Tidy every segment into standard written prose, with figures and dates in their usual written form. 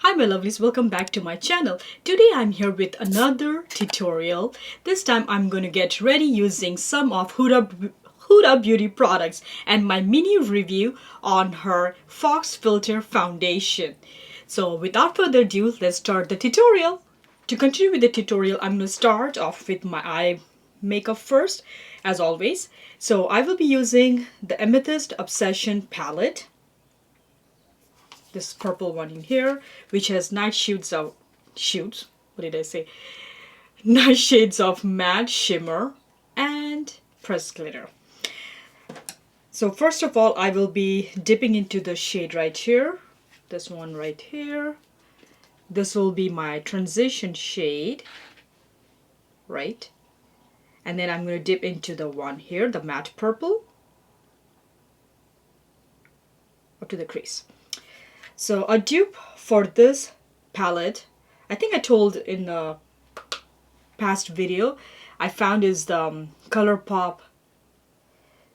Hi my lovelies, welcome back to my channel. Today I'm here with another tutorial. This time I'm going to get ready using some of Huda Beauty products and my mini review on her Faux Filter Foundation. So without further ado, let's start the tutorial. To continue with the tutorial, I'm going to start off with my eye makeup first, as always. So I will be using the Amethyst Obsession palette. This purple one in here, which has nice shades of what did I say? Nice shades of matte shimmer and pressed glitter. So first of all, I will be dipping into the shade right here. This one right here. This will be my transition shade, right? And then I'm going to dip into the one here, the matte purple, up to the crease. So a dupe for this palette, I think I told in the past video, I found is the ColourPop.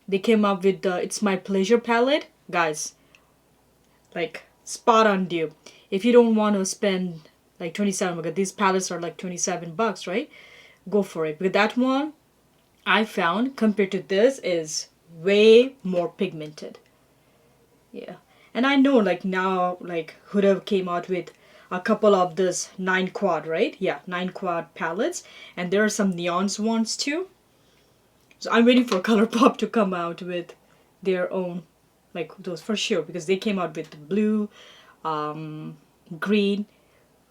They came up with the It's My Pleasure palette. Guys, like spot on dupe. If you don't want to spend like 27, because these palettes are like 27 bucks, right? Go for it. Because that one I found compared to this is way more pigmented. Yeah. And I know like now like Huda came out with a couple of this 9 quad, right? Yeah, 9 quad palettes, and there are some neons ones too. So I'm waiting for ColourPop to come out with their own, like those for sure, because they came out with blue, green,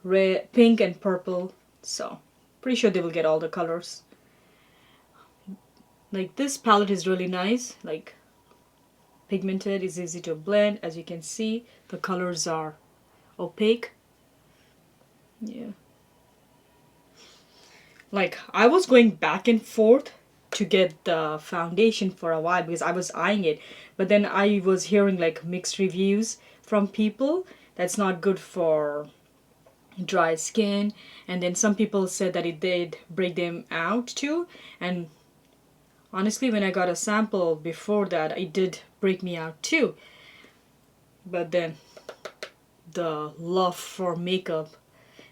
red, pink, and purple. So pretty sure they will get all the colors. Like this palette is really nice, like pigmented, is easy to blend. As you can see, the colors are opaque. Yeah. Like I was going back and forth to get the foundation for a while because I was eyeing it, but then I was hearing like mixed reviews from people that's not good for dry skin, and then some people said that it did break them out too. And honestly, when I got a sample before that, it did break me out too. But then the love for makeup,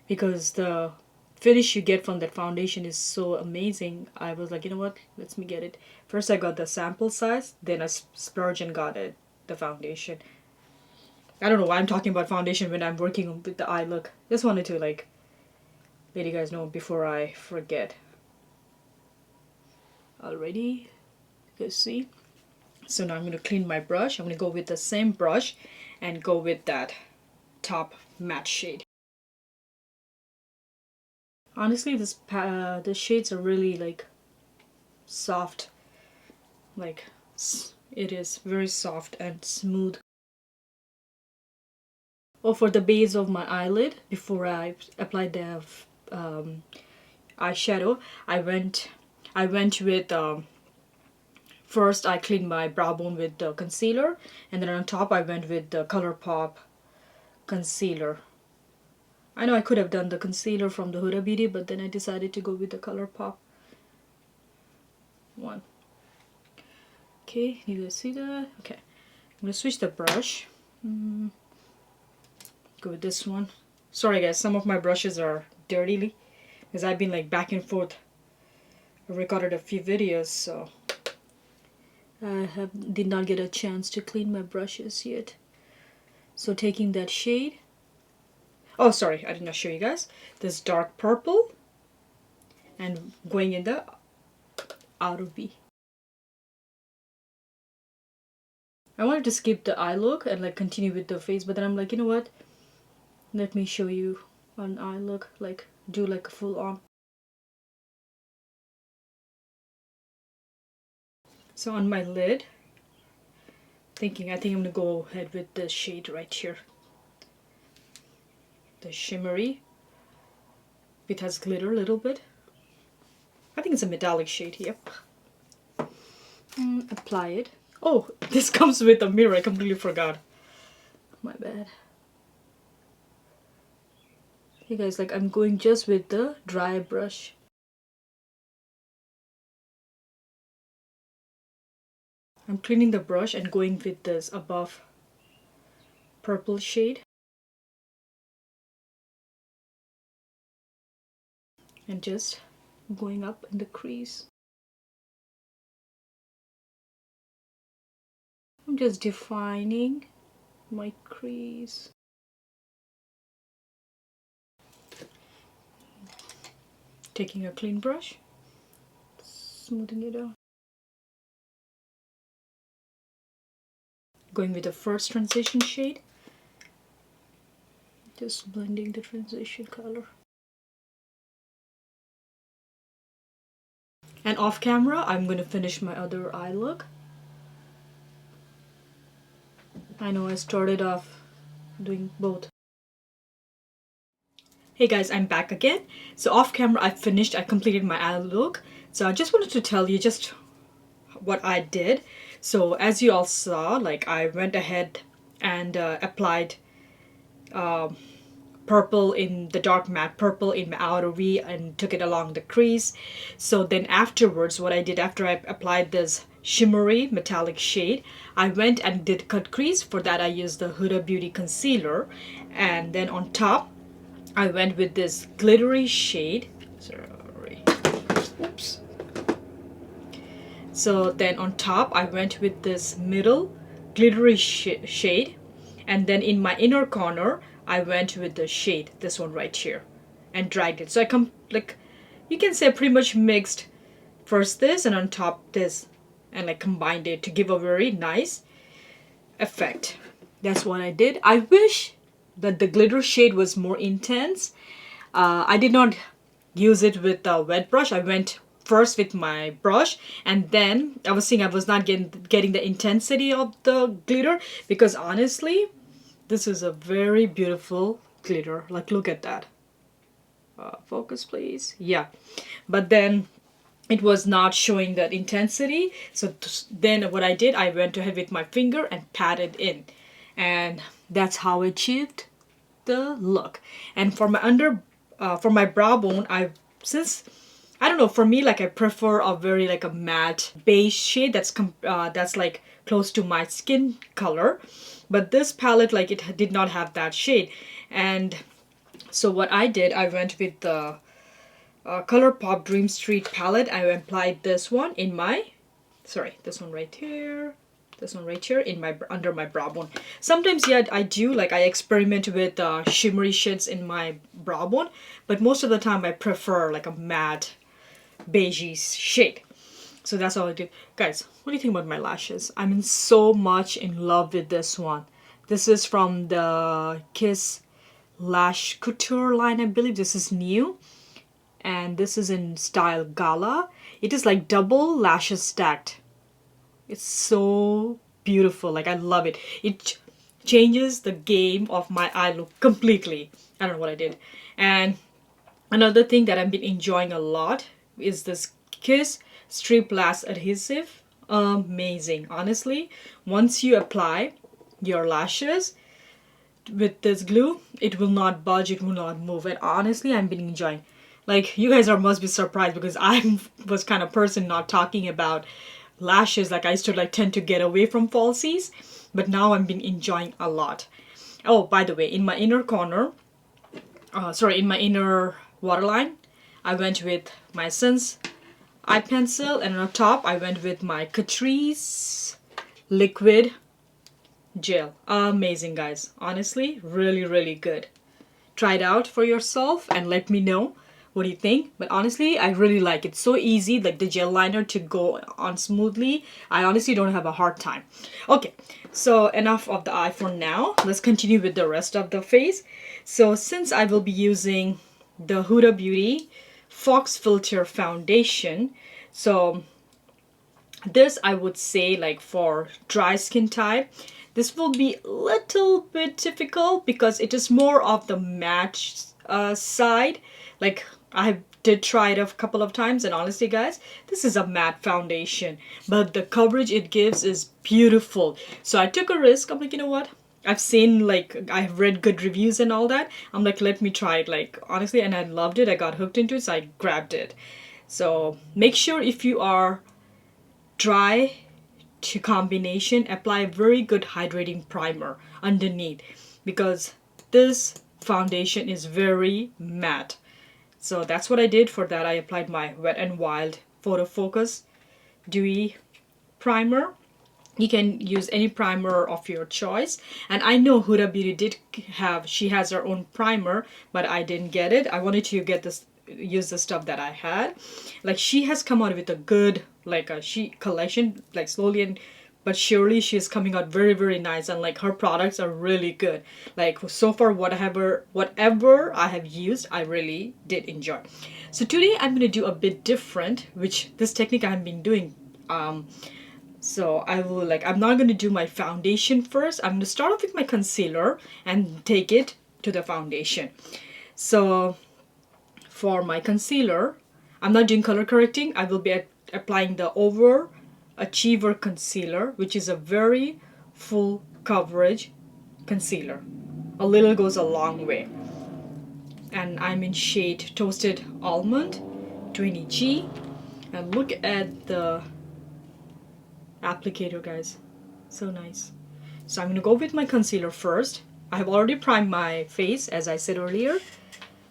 because the finish you get from that foundation is so amazing, I was like, you know what, let me get it. First I got the sample size, then I splurged and got it, the foundation. I don't know why I'm talking about foundation when I'm working with the eye look. Just wanted to like let you guys know before I forget. Already, you guys see. So now I'm going to clean my brush. I'm going to go with the same brush and go with that top matte shade. Honestly, the shades are really like soft. Like it is very soft and smooth. Oh, for the base of my eyelid, before I applied the eyeshadow, I went with first I cleaned my brow bone with the concealer, and then on top I went with the ColourPop concealer. I know I could have done the concealer from the Huda Beauty, but then I decided to go with the ColourPop one. Okay, you guys see that? Okay, I'm gonna switch the brush. Go with this one. Sorry guys, some of my brushes are dirty because I've been like back and forth. I recorded a few videos, so I did not get a chance to clean my brushes yet. So taking that shade. Oh, sorry, I did not show you guys. This dark purple and going in the outer V. I wanted to skip the eye look and like continue with the face, but then I'm like, you know what? Let me show you an eye look, like do like a full on. So on my lid, I think I'm gonna go ahead with the shade right here. The shimmery. It has glitter a little bit. I think it's a metallic shade, yep. Apply it. Oh, this comes with a mirror, I completely forgot. My bad. Hey guys, like I'm going just with the dry brush. I'm cleaning the brush and going with this above purple shade. and just going up in the crease. I'm just defining my crease. Taking a clean brush, smoothing it out. Going with the first transition shade, just blending the transition color. And off camera, I'm going to finish my other eye look. I know I started off doing both. Hey guys, I'm back again. So off camera, I completed my eye look. So I just wanted to tell you just what I did. So as you all saw, like I went ahead and applied purple in the dark matte purple in my outer V and took it along the crease. So then afterwards, what I did after I applied this shimmery metallic shade, I went and did cut crease. For that I used the Huda Beauty concealer, and then on top I went with this glittery shade. Sorry. Oops. So then on top I went with this middle glittery shade, and then in my inner corner I went with the shade, this one right here, and dragged it. So I like, you can say pretty much mixed first this and on top this, and like combined it to give a very nice effect. That's what I did. I wish that the glitter shade was more intense. I did not use it with a wet brush. I went first with my brush, and then I was seeing I was not getting the intensity of the glitter, because honestly this is a very beautiful glitter. Like, look at that. Focus please. Yeah, but then it was not showing that intensity. So then what I did, I went ahead with my finger and patted in, and that's how I achieved the look. And for my brow bone, since I don't know, for me, like I prefer a very like a matte beige shade that's like close to my skin color, but this palette, like, it did not have that shade. And so what I did, I went with the ColourPop Dream Street palette. I applied this one in my, sorry, this one right here, this one right here in my under my brow bone. Sometimes, yeah, I do, like, I experiment with shimmery shades in my brow bone, but most of the time I prefer like a matte beigey shade. So that's all I did. Guys, what do you think about my lashes? I'm so much in love with this one. This is from the Kiss Lash Couture line, I believe. This is new, and this is in style Gala. It is like double lashes stacked. It's so beautiful. Like, I love it. It changes the game of my eye look completely. I don't know what I did. And another thing that I've been enjoying a lot is this Kiss Strip Lash Adhesive. Amazing. Honestly, once you apply your lashes with this glue, it will not budge, it will not move. And honestly, I've been enjoying. Like, you guys must be surprised, because I was kind of person not talking about lashes. Like, I used to like tend to get away from falsies, but now I've been enjoying a lot. Oh, by the way, in my inner corner, in my inner waterline, I went with my Sense eye pencil, and on top I went with my Catrice liquid gel. Amazing, guys. Honestly, really, really good. Try it out for yourself and let me know what do you think. But honestly, I really like it. So easy, like the gel liner to go on smoothly. I honestly don't have a hard time. Okay, so enough of the eye for now. Let's continue with the rest of the face. So since I will be using the Huda Beauty Faux Filter Foundation, so this, I would say, like for dry skin type, this will be a little bit difficult because it is more of the matte side. Like, I did try it a couple of times, and honestly, guys, this is a matte foundation, but the coverage it gives is beautiful. So I took a risk. I'm like, you know what? I've seen, like, I've read good reviews and all that. I'm like, let me try it, like, honestly, and I loved it. I got hooked into it, so I grabbed it. So make sure if you are dry to combination, apply a very good hydrating primer underneath, because this foundation is very matte. So that's what I did. For that, I applied my Wet n Wild Photo Focus Dewy Primer. You can use any primer of your choice. And I know Huda Beauty she has her own primer, but I didn't get it. I wanted to use the stuff that I had. Like, she has come out with a good, like, a collection, like, slowly and but surely she's coming out very, very nice, and like her products are really good. Like, so far, whatever I have used, I really did enjoy. So today I'm gonna do a bit different, which this technique I have been doing. So I'm not going to do my foundation first. I'm going to start off with my concealer and take it to the foundation. So for my concealer, I'm not doing color correcting. I will be applying the Overachiever Concealer, which is a very full coverage concealer. A little goes a long way. And I'm in shade Toasted Almond 20G. And look at the applicator, guys. So nice. So I'm gonna go with my concealer first. I have already primed my face, as I said earlier,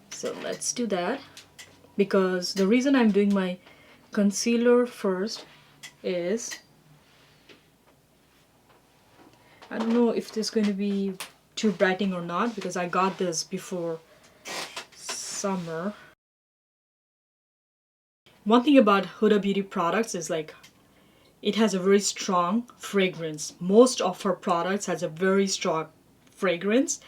so let's do that. Because the reason I'm doing my concealer first is, I don't know if this is going to be too brightening or not, because I got this before summer. One thing about Huda Beauty products is, like, it has a very strong fragrance. Most of her products has a very strong fragrance,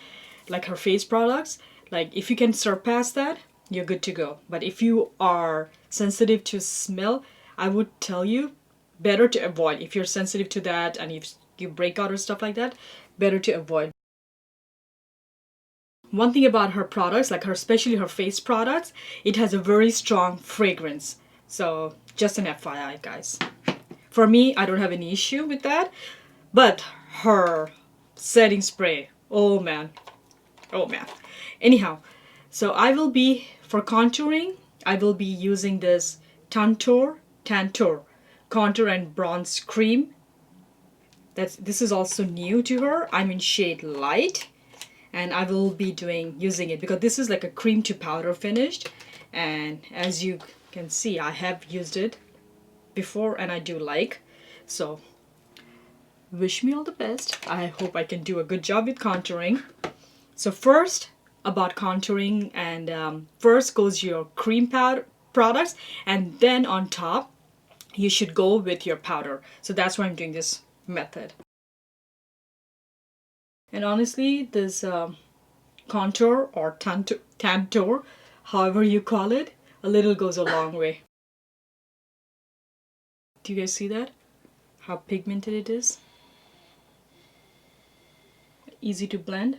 like her face products. Like, if you can surpass that, you're good to go. But if you are sensitive to smell, I would tell you better to avoid. If you're sensitive to that and if you break out or stuff like that, better to avoid. One thing about her products, like especially her face products, it has a very strong fragrance. So just an FYI, guys. For me, I don't have any issue with that. But her setting spray, oh man. Oh man. Anyhow, so for contouring, I will be using this Tantour Contour and Bronze Cream. This is also new to her. I'm in shade Light. And I will be using it because this is like a cream to powder finished. And as you can see, I have used it before and I do like. So wish me all the best. I hope I can do a good job with contouring. So first, about contouring, and first goes your cream powder products, and then on top you should go with your powder. So that's why I'm doing this method. And honestly, this contour or tantour, however you call it, a little goes a long way. Do you guys see that? How pigmented it is? Easy to blend.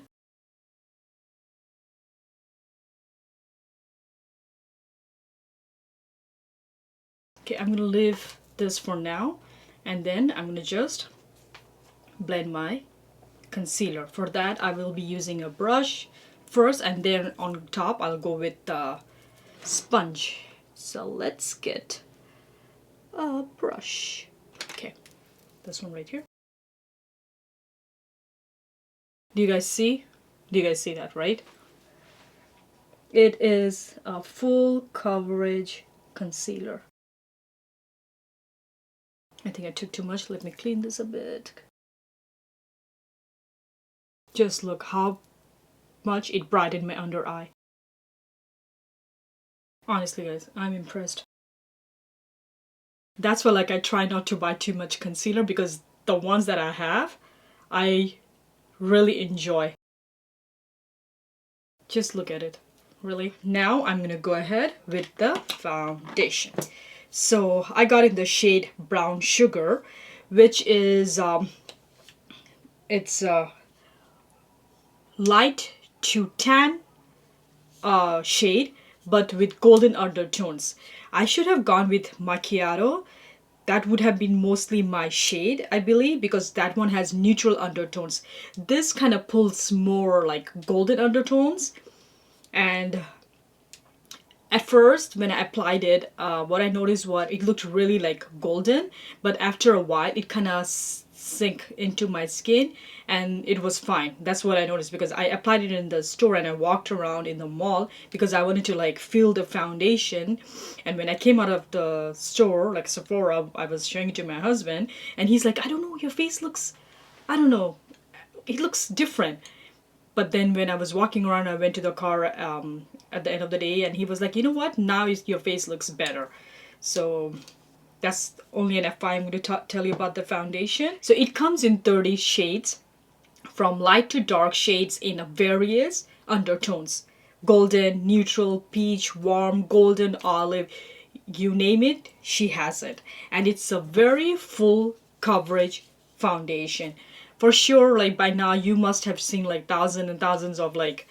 Okay, I'm gonna leave this for now, and then I'm gonna just blend my concealer. For that, I will be using a brush first, and then on top I'll go with the sponge. So let's get a brush. Okay, this one right here. Do you guys see? Do you guys see that, right? It is a full coverage concealer. I think I took too much. Let me clean this a bit. Just look how much it brightened my under eye. Honestly, guys, I'm impressed. That's why, like, I try not to buy too much concealer, because the ones that I have, I really enjoy. Just look at it. Really. Now I'm gonna go ahead with the foundation. So I got in the shade Brown Sugar, which is it's a light to tan shade, but with golden undertones. I should have gone with Macchiato. That would have been mostly my shade, I believe, because that one has neutral undertones. This kind of pulls more like golden undertones. And at first, when I applied it, what I noticed was it looked really like golden, but after a while, it kind of sink into my skin, and it was fine. That's what I noticed, because I applied it in the store and I walked around in the mall because I wanted to like feel the foundation. And when I came out of the store, like Sephora, I was showing it to my husband, and he's like, I don't know, your face looks, I don't know, it looks different. But then when I was walking around, I went to the car at the end of the day, and he was like, you know what, now your face looks better. So that's only an FYI. I'm going to tell you about the foundation. So it comes in 30 shades, from light to dark shades in various undertones. Golden, neutral, peach, warm, golden, olive, you name it, she has it. And it's a very full coverage foundation. For sure, like by now you must have seen like thousands and thousands of like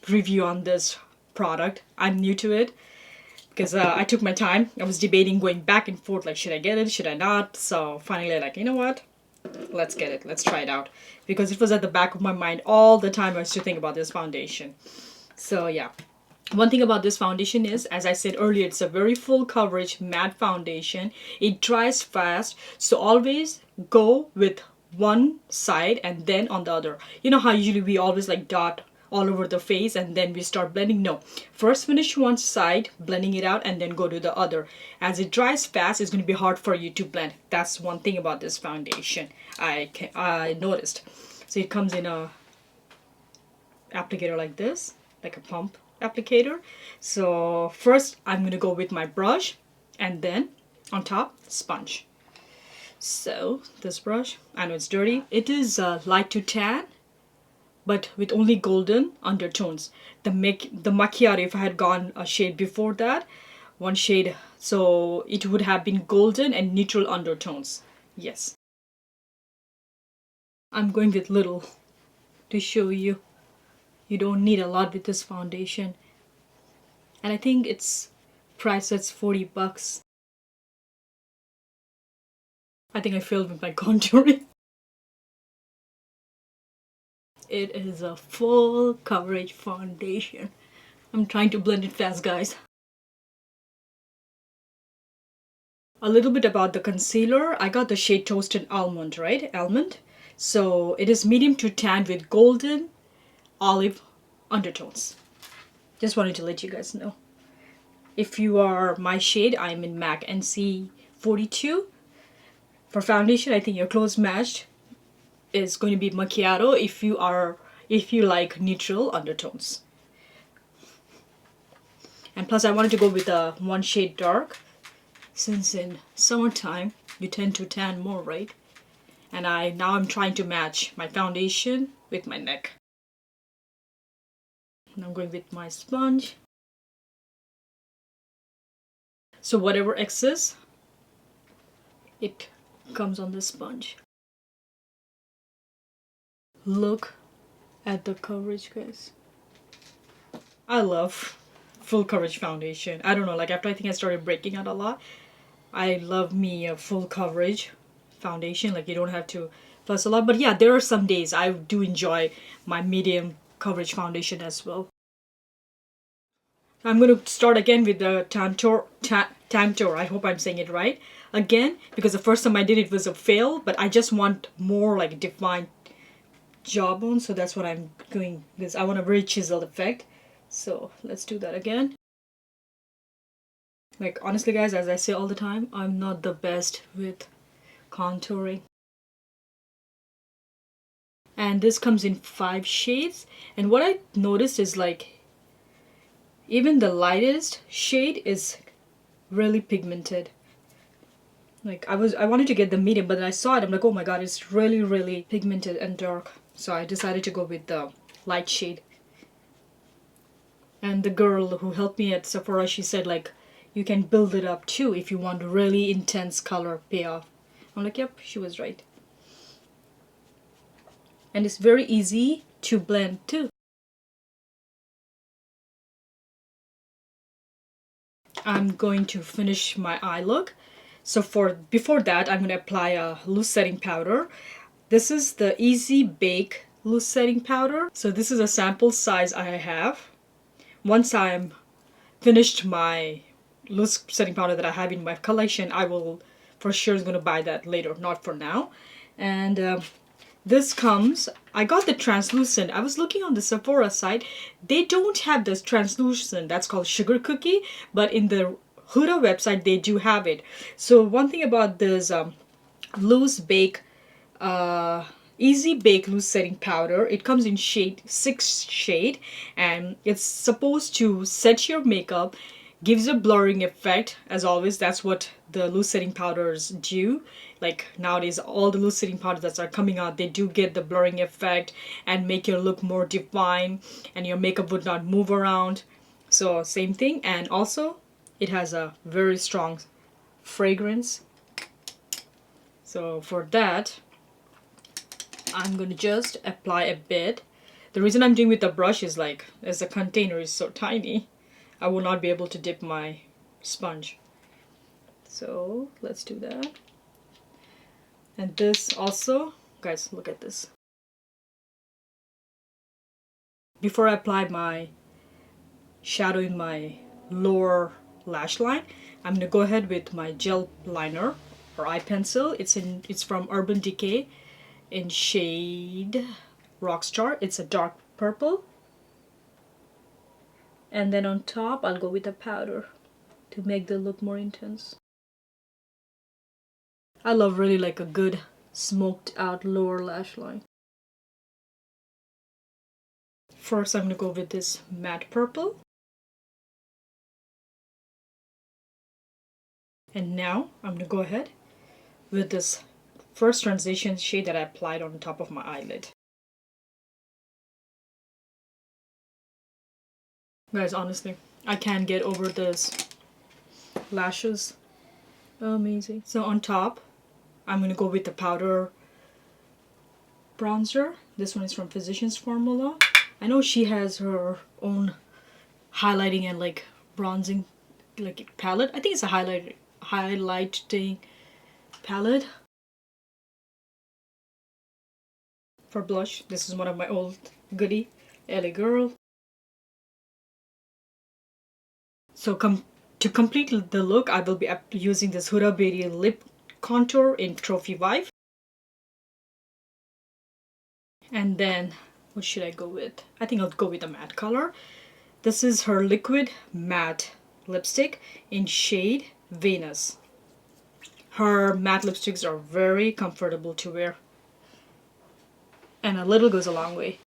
review on this product. I'm new to it because I took my time. I was debating, going back and forth, like, should I get it, should I not? So finally, like, you know what, let's get it, let's try it out, because it was at the back of my mind all the time. I used to think about this foundation. So yeah, one thing about this foundation is, as I said earlier, it's a very full coverage matte foundation. It dries fast, so always go with one side and then on the other. You know how usually we always like dot all over the face and then we start blending? No, first finish one side, blending it out, and then go to the other. As it dries fast, it's going to be hard for you to blend. That's one thing about this foundation I noticed. So it comes in a applicator like this, like a pump applicator. So first I'm going to go with my brush, and then on top, sponge. So this brush, I know it's dirty. It is light to tan, but with only golden undertones. The macchiato, if I had gone a shade before that, one shade, so it would have been golden and neutral undertones. Yes. I'm going with little to show you. You don't need a lot with this foundation. And I think it's priced at 40 bucks. I think I failed with my contouring. It is a full coverage foundation. I'm trying to blend it fast, guys. A little bit about the concealer. I got the shade Toasted Almond, right? Almond. So it is medium to tan with golden olive undertones. Just wanted to let you guys know. If you are my shade, I'm in MAC NC 42. For foundation, I think your close matched is going to be macchiato if you like neutral undertones. And plus I wanted to go with a one shade dark, since in summertime you tend to tan more, right? And now I'm trying to match my foundation with my neck. And I'm going with my sponge. So whatever excess, it comes on the sponge. Look at the coverage, guys. I love full coverage foundation. I don't know, like after I think I started breaking out a lot, I love me a full coverage foundation. Like you don't have to fuss a lot. But yeah, there are some days I do enjoy my medium coverage foundation as well. I'm going to start again with the Tantor. I hope I'm saying it right. Again, because the first time I did it was a fail, but I just want more like defined jawbone, so that's what I'm doing, because I want a very chiseled effect. So let's do that again. Like honestly guys, as I say all the time, I'm not the best with contouring. And this comes in 5 shades. And what I noticed is like even the lightest shade is really pigmented. Like I wanted to get the medium, but then I saw it, I'm like, oh my god, it's really pigmented and dark. So I decided to go with the light shade. And the girl who helped me at Sephora, she said like you can build it up too if you want a really intense color payoff. I'm like, yep, she was right. And it's very easy to blend too. I'm going to finish my eye look. So before that, I'm going to apply a loose setting powder. This is the Easy Bake loose setting powder. So this is a sample size I have. Once I'm finished my loose setting powder that I have in my collection, I will for sure is going to buy that later, not for now. And this comes, I got the translucent. I was looking on the Sephora site. They don't have this translucent. That's called sugar cookie. But in the Huda website, they do have it. So one thing about this loose bake, easy bake loose setting powder, it comes in shade 6 shade, and it's supposed to set your makeup, gives a blurring effect. As always, that's what the loose setting powders do. Like nowadays, all the loose setting powders that are coming out, they do get the blurring effect and make your look more defined, and your makeup would not move around. So same thing. And also it has a very strong fragrance. So for that, I'm gonna just apply a bit. The reason I'm doing with the brush is like, as the container is so tiny, I will not be able to dip my sponge. So let's do that. And this also, guys, look at this. Before I apply my shadow in my lower lash line, I'm gonna go ahead with my gel liner or eye pencil. It's from Urban Decay in shade Rockstar. It's a dark purple. And then on top, I'll go with a powder to make the look more intense. I love really like a good smoked out lower lash line. First, I'm going to go with this matte purple. And now I'm going to go ahead with this first transition shade that I applied on top of my eyelid. Guys, honestly, I can't get over this lashes. Amazing. So on top, I'm going to go with the powder bronzer. This one is from Physicians Formula. I know she has her own highlighting and like bronzing like palette. I think it's a highlighting palette. For blush, this is one of my old goodie, LA Girl. So to complete the look, I will be using this Huda Beauty lip contour in Trophy Wife. And then, what should I go with? I think I'll go with a matte color. This is her liquid matte lipstick in shade Venus. Her matte lipsticks are very comfortable to wear. And a little goes a long way.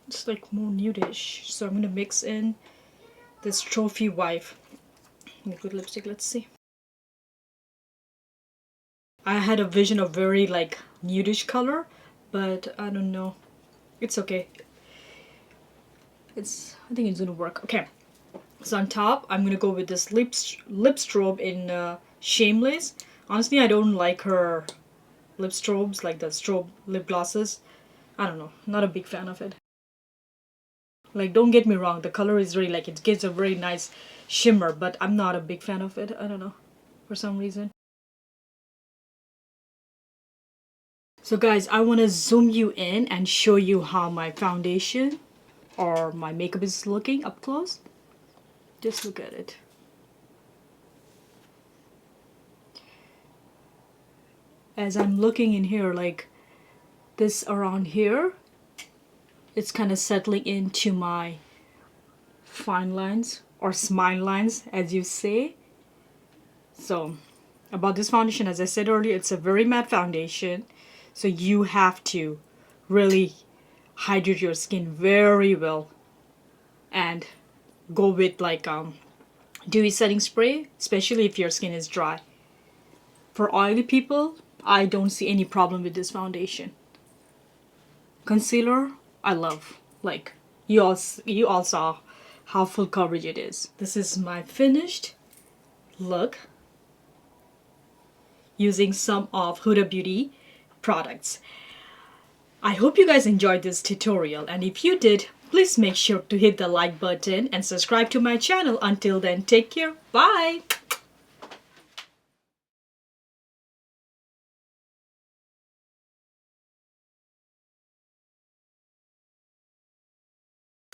It's like more nudish. So I'm going to mix in this Trophy Wife liquid lipstick. Let's see. I had a vision of very like nudish color, but I don't know. It's okay. I think it's gonna work. Okay. So on top, I'm gonna go with this lip strobe in Shameless. Honestly, I don't like her lip strobes, like the strobe lip glosses. I don't know. Not a big fan of it. Like, don't get me wrong, the color is really like, it gives a very nice shimmer, but I'm not a big fan of it. I don't know, for some reason. So guys, I want to zoom you in and show you how my foundation or my makeup is looking up close. Just look at it. As I'm looking in here, like this around here, it's kind of settling into my fine lines or smile lines, as you say. So about this foundation, as I said earlier, it's a very matte foundation. So you have to really hydrate your skin very well and go with like dewy setting spray, especially if your skin is dry. For oily people, I don't see any problem with this foundation. Concealer, I love. Like you all saw how full coverage it is. This is my finished look using some of Huda Beauty products. I hope you guys enjoyed this tutorial, and if you did, please make sure to hit the like button and subscribe to my channel. Until then, take care. Bye!